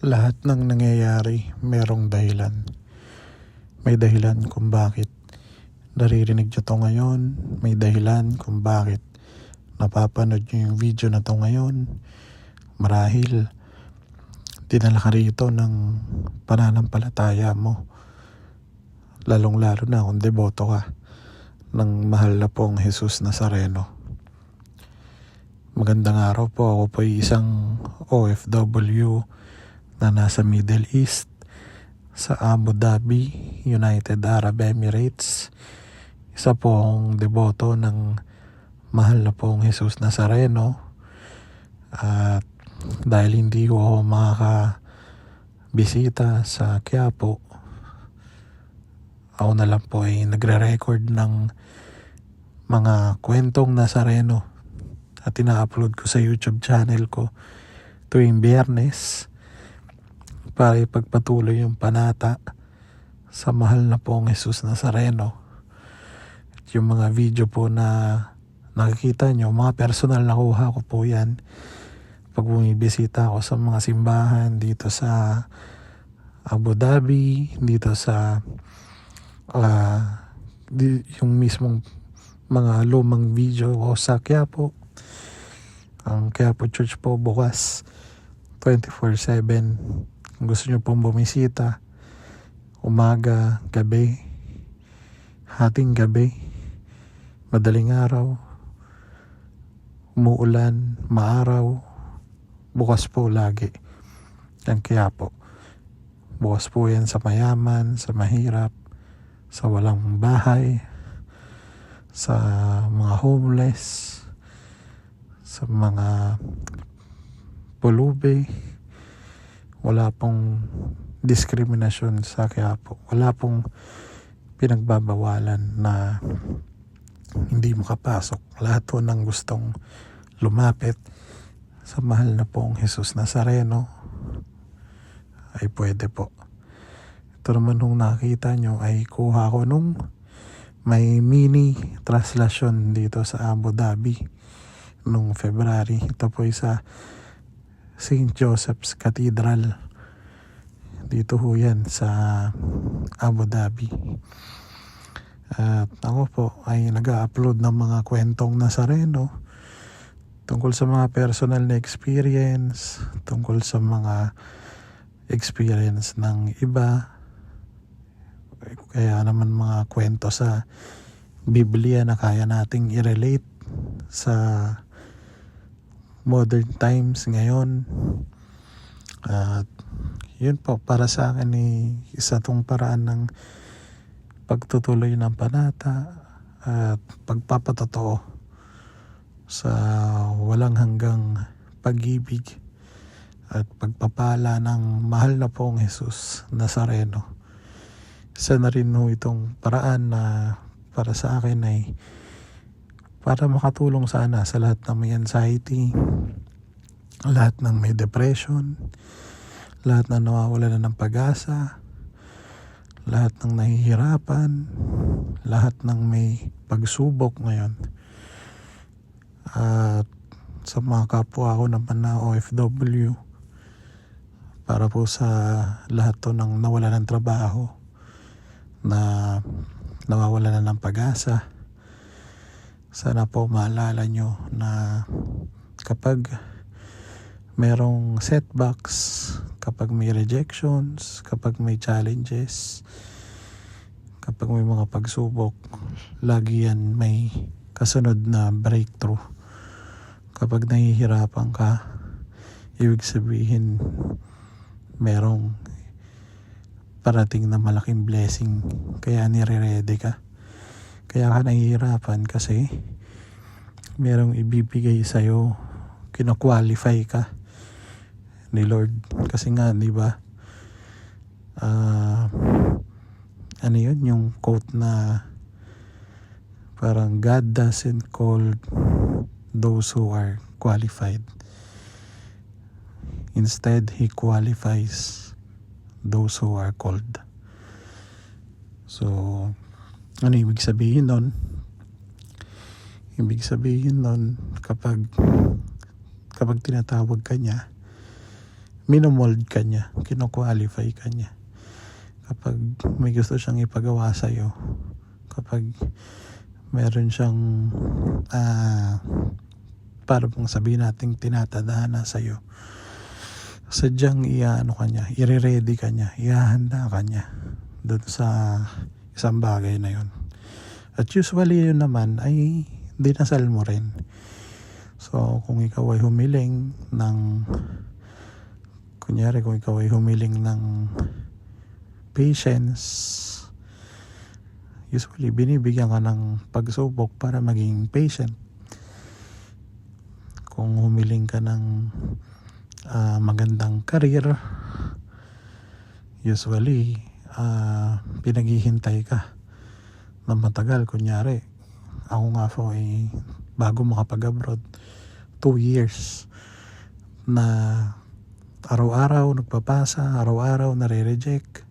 Lahat ng nangyayari merong dahilan. May dahilan kung bakit naririnig nyo to ngayon. May dahilan kung bakit napapanood nyo yung video na to ngayon. Marahil dinala ka rito ng pananampalataya mo. Lalong-lalo na kung deboto ka ng mahal na pong Jesus Nazareno. Magandang araw po. Ako po ay isang OFW na nasa Middle East sa Abu Dhabi, United Arab Emirates. Isa pong deboto ng mahal na pong Jesus Nazareno. At dahil hindi ko ako makakabisita sa Quiapo, ako na lang po ay nagre-record ng mga kwentong Nazareno at ina-upload ko sa YouTube channel ko tuwing Biyernes para ipagpatuloy yung panata sa mahal na pong Jesus Nazareno. At yung mga video po na nakikita nyo, mga personal na kuha ko po yan pag bumibisita ako sa mga simbahan dito sa Abu Dhabi, dito sa yung mismong mga lumang video ko sa Quiapo. Ang Quiapo Church po bukas 24/7. Kung gusto nyo pong bumisita, umaga, gabi, hating gabi, madaling araw, umuulan, maaraw, bukas po lagi ang Quiapo. Bukas po yan sa mayaman, sa mahirap, sa walang bahay, sa mga homeless, sa mga pulubi. Wala pong diskriminasyon sa Quiapo. Wala pong pinagbabawalan na hindi makapasok. Lahat po ng gustong lumapit sa mahal na pong Jesus Nazareno ay pwede po. Ito naman nung nakita nyo ay kuha ko nung may mini translasyon dito sa Abu Dhabi nung February. Ito po ay sa St. Joseph's Cathedral. Dito ho yan sa Abu Dhabi. At ako po ay nag-upload ng mga kwentong Nazareno tungkol sa mga personal na experience, tungkol sa mga experience ng iba. Kaya naman mga kwento sa Biblia na kaya nating i-relate sa modern times ngayon. At yun po, para sa akin isa tong paraan ng pagtutuloy ng panata at pagpapatotoo sa walang hanggang pag-ibig at pagpapala ng mahal na pong Jesus Nazareno. Isa na rin ho itong paraan na para sa akin ay para makatulong sana sa lahat ng may anxiety, lahat ng may depression, lahat na nawawala na ng pag-asa, lahat ng nahihirapan, lahat ng may pagsubok ngayon. At sa mga kapwa ko naman na OFW, para po sa lahat to ng nawala ng trabaho, na nawawala na ng pag-asa, sana po maalala nyo na kapag merong setbacks, kapag may rejections, kapag may challenges, kapag may mga pagsubok, lagi yan may kasunod na breakthrough. Kapag nahihirapan ka, ibig sabihin merong parating na malaking blessing, kaya nire-ready ka. Kaya ka nahihirapan kasi merong ibibigay sa'yo, kino-qualify ka ni Lord. Kasi nga, di ba, ano yun, yung quote na parang God doesn't call those who are qualified. Instead, He qualifies those who are called. So, ano ibig sabihin nun? Ibig sabihin nun, kapag tinatawag ka niya, minomold ka niya, kino-qualify ka niya. Kapag may gusto siyang ipagawa sa'yo, kapag meron siyang para bang sabihin natin tinatadhana sa'yo, sadyang iano ka niya, i-ready ka niya, ihahanda ka niya doon sa isang bagay na yun. At usually yun naman ay dinasal mo rin. So kung ikaw ay humiling ng, kunyari kung ikaw ay humiling ng patience, usually binibigyan ka ng pagsubok para maging patient. Kung humiling ka ng magandang career, usually pinaghihintay ka na matagal. Kunyari ako nga po ay bago makapag-abroad 2 years na araw-araw nagpapasa, araw-araw nare-reject,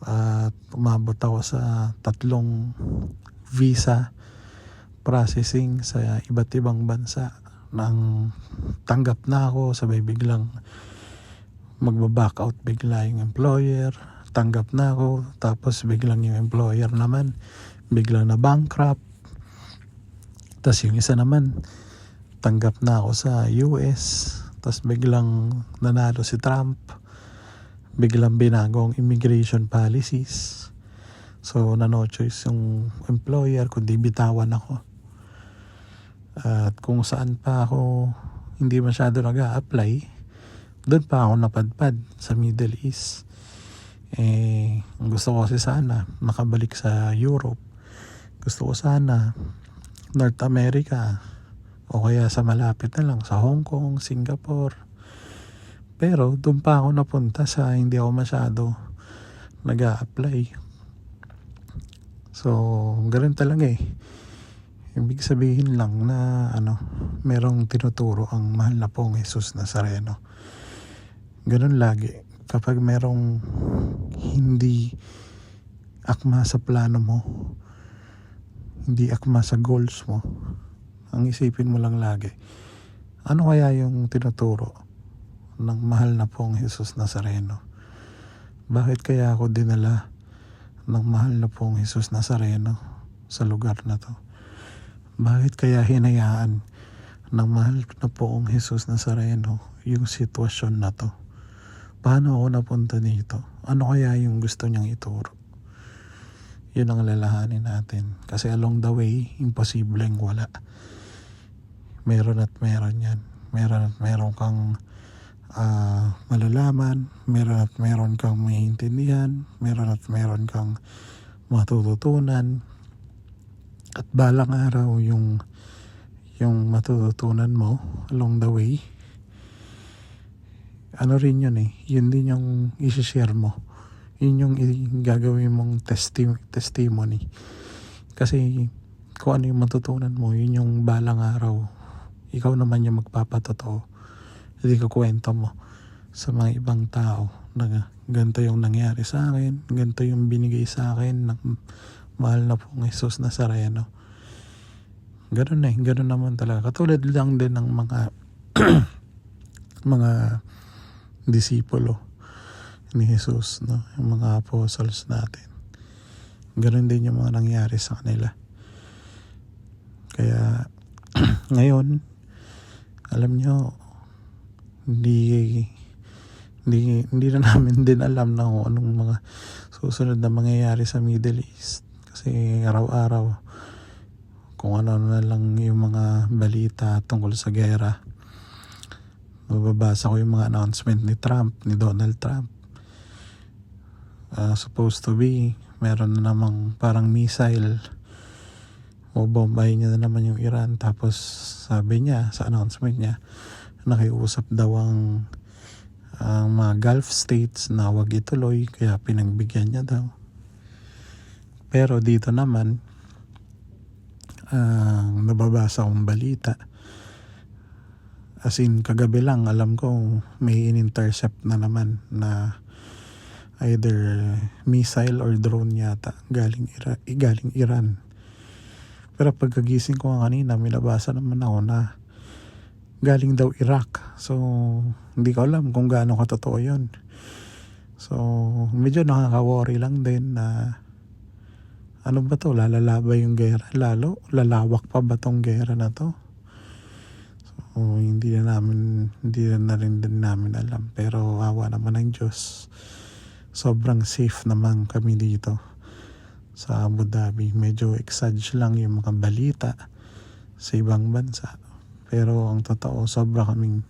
at umabot ako sa 3 visa processing sa iba't ibang bansa. Nang tanggap na ako, sabay biglang magba-back out bigla yung employer. Tanggap na ako, tapos biglang yung employer naman biglang na bankrupt. Tapos yung isa naman tanggap na ako sa US, tapos biglang nanalo si Trump, biglang binago ang immigration policies. So no choice yung employer kundi bitawan ako. At kung saan pa ako hindi masyado nag-a-apply, doon pa ako napadpad sa Middle East. Gusto ko kasi sana makabalik sa Europe. Gusto ko sana North America, o kaya sa malapit na lang sa Hong Kong, Singapore. Pero doon pa ako napunta sa hindi ako masyado nag-a-apply. So ganoon talaga eh. Ibig sabihin lang na merong tinuturo ang mahal na pong Jesus Nazareno. Ganun lagi. Kapag merong hindi akma sa plano mo, hindi akma sa goals mo, ang isipin mo lang lagi, ano kaya yung tinuturo ng mahal na pong Jesus Nazareno? Bakit kaya ako dinala ng mahal na pong Jesus Nazareno sa lugar na to? Bakit kaya hinayaan ng mahal na poong Jesus Nazareno yung sitwasyon na to? Paano ako napunta dito? Ano kaya yung gusto niyang ituro? Yun ang lalahanin natin. Kasi along the way, imposibleng wala. Meron at meron yan. Meron at meron kang malalaman. Meron at meron kang maiintindihan. Meron at meron kang matututunan. At balang araw yung matututunan mo along the way, ano rin yun eh, yun din yung isi-share mo, yun yung gagawin mong testimony. Kasi kung ano yung matutunan mo, yun yung balang araw ikaw naman yung magpapatotoo, hindi ka kwento mo sa mga ibang tao na ganito yung nangyari sa akin, ganito yung binigay sa akin ng mahal na pong Jesus Nazareno. Ganun ganun naman talaga. Katulad lang din ng mga mga disipulo ni Jesus, no? Yung mga apostles natin. Ganun din yung mga nangyari sa kanila. Kaya ngayon, alam nyo, hindi na namin din alam na kung anong mga susunod na mangyayari sa Middle East. Kasi araw-araw kung ano na lang yung mga balita tungkol sa gera. Mababasa ko yung mga announcement ni Donald Trump. Supposed to be meron na namang parang missile, o bombahin niya na naman yung Iran. Tapos sabi niya sa announcement niya, nakiusap daw ang mga Gulf states na wag ituloy, kaya pinagbigyan niya daw. Pero dito naman, nababasa kong balita, as in kagabi lang alam ko may in-intercept na naman na either missile or drone yata galing Iran. Pero pagkagising ko kanina, may nabasa naman ako na galing daw Iraq. So hindi ko alam kung gaano katotoo yun. So medyo nakaka-worry lang din na ano ba to, lalala ba yung gera? Lalo lalawak pa ba tong gera na to? So hindi na rin din namin alam, pero awa naman ng Diyos, sobrang safe naman kami dito sa Abu Dhabi. Medyo exage lang yung mga balita sa ibang bansa, pero ang totoo, sobra kaming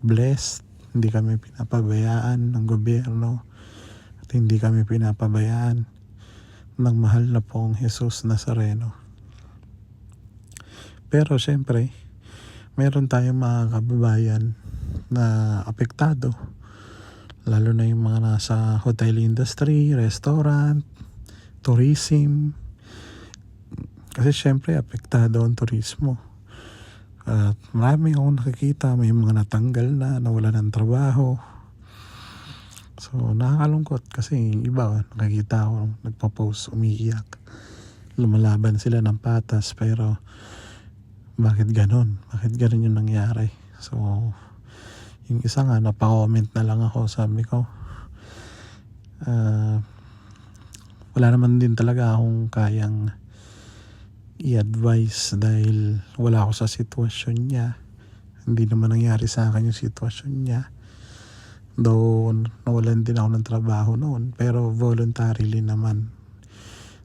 blessed. Hindi kami pinapabayaan ng gobyerno at hindi kami pinapabayaan ng mahal na pong Jesus Nazareno. Pero syempre, meron tayong mga kababayan na apektado, lalo na yung mga nasa hotel industry, restaurant, tourism. Kasi syempre apektado ang turismo. At marami akong nakikita, may mga natanggal na, nawala ng trabaho. So nakakalungkot kasi yung iba, nakikita ko nagpo-post, umiiyak, lumalaban sila ng patas, pero bakit ganon yung nangyari? So yung isa nga, napa-comment na lang ako, sabi ko wala naman din talaga akong kayang i-advise dahil wala ako sa sitwasyon niya. Hindi naman nangyari sa akin yung sitwasyon niya, though nawalan din ako ng trabaho noon, pero voluntarily naman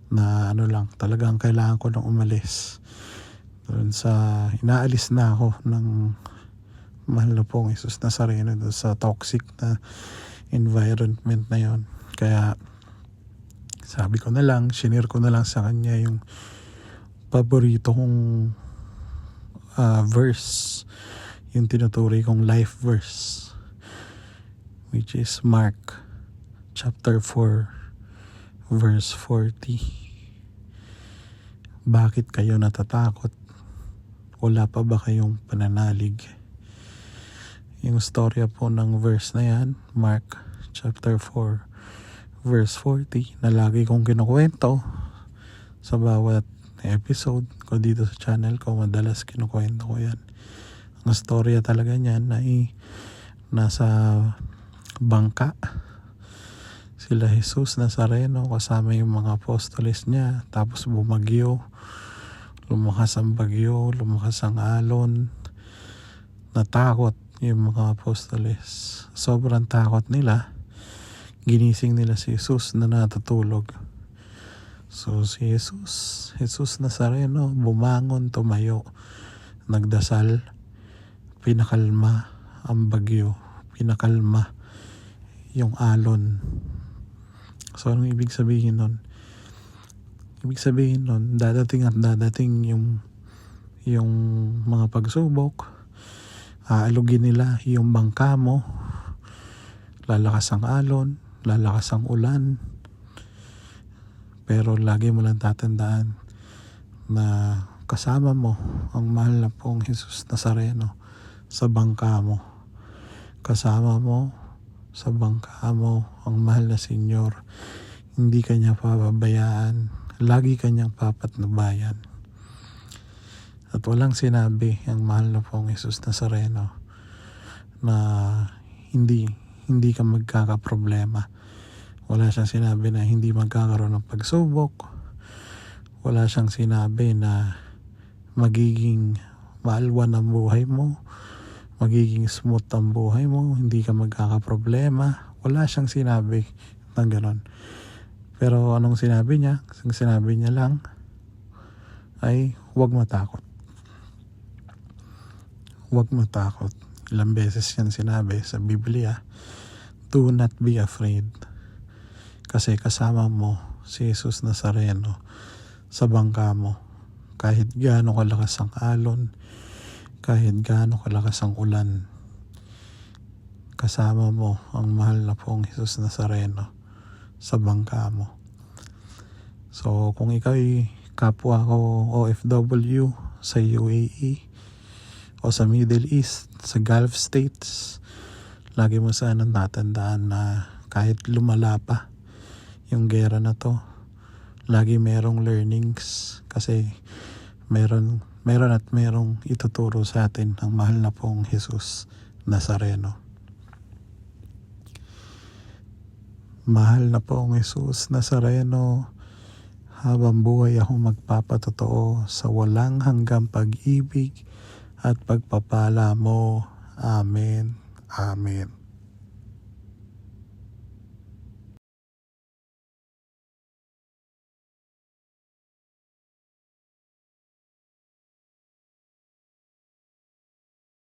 na lang, talagang kailangan ko nang umalis doon sa, inaalis na ako ng mahal na pong Jesus Nazareno doon sa toxic na environment na yon. Kaya sabi ko na lang, shinare ko na lang sa kanya yung paborito kong verse, yung tinuturi kong life verse, which is Mark chapter 4 verse 40. Bakit kayo natatakot? Wala pa ba kayong pananalig? Yung storya po ng verse na yan, Mark chapter 4 verse 40, na lagi kong kinukwento sa bawat episode ko dito sa channel ko. Madalas kinukwento ko yan. Ang storya talaga niyan ay nasa bangka sila Jesus Nazareno kasama yung mga apostoles niya, tapos bumagyo, lumakas ang bagyo, lumakas ang alon, natakot yung mga apostoles. Sobrang takot nila, ginising nila si Jesus na natutulog. So si Jesus Nazareno bumangon, tumayo, nagdasal, pinakalma ang bagyo, pinakalma yung alon. So anong ibig sabihin nun? Ibig sabihin nun, dadating at dadating yung mga pagsubok, aalugin nila yung bangka mo, lalakas ang alon, lalakas ang ulan, pero lagi mo lang tatandaan na kasama mo ang mahal na pong Jesus Nazareno sa bangka mo. Kasama mo sa bangka mo ang mahal na Senyor. Hindi kanya pababayaan, lagi kanyang papatnubayan. At walang sinabi ang mahal na pong Jesus Nazareno na hindi ka magkakaproblema. Wala siyang sinabi na hindi magkakaroon ng pagsubok. Wala siyang sinabi na magiging maalwan ang buhay mo, magiging smooth ang buhay mo, hindi ka magkakaproblema. Wala siyang sinabi ng ganon. Pero anong sinabi niya? Ang sinabi niya lang ay huwag matakot. Huwag matakot. Ilang beses yan sinabi sa Biblia. Do not be afraid. Kasi kasama mo si Jesus Nazareno sa bangka mo. Kahit gaano kalakas ang alon, kahit gaano kalakas ang ulan, kasama mo ang mahal na pong Jesus Nazareno sa bangka mo. So kung ikaw ay kapwa ko OFW sa UAE o sa Middle East, sa Gulf States, lagi mo sanang tatandaan na kahit lumala pa yung gera na to, lagi merong learnings, kasi meron meron at merong ituturo sa atin ang mahal na pong Jesus Nazareno. Mahal na pong Jesus Nazareno, habang buhay ako magpapatotoo sa walang hanggang pag-ibig at pagpapala mo. Amen. Amen.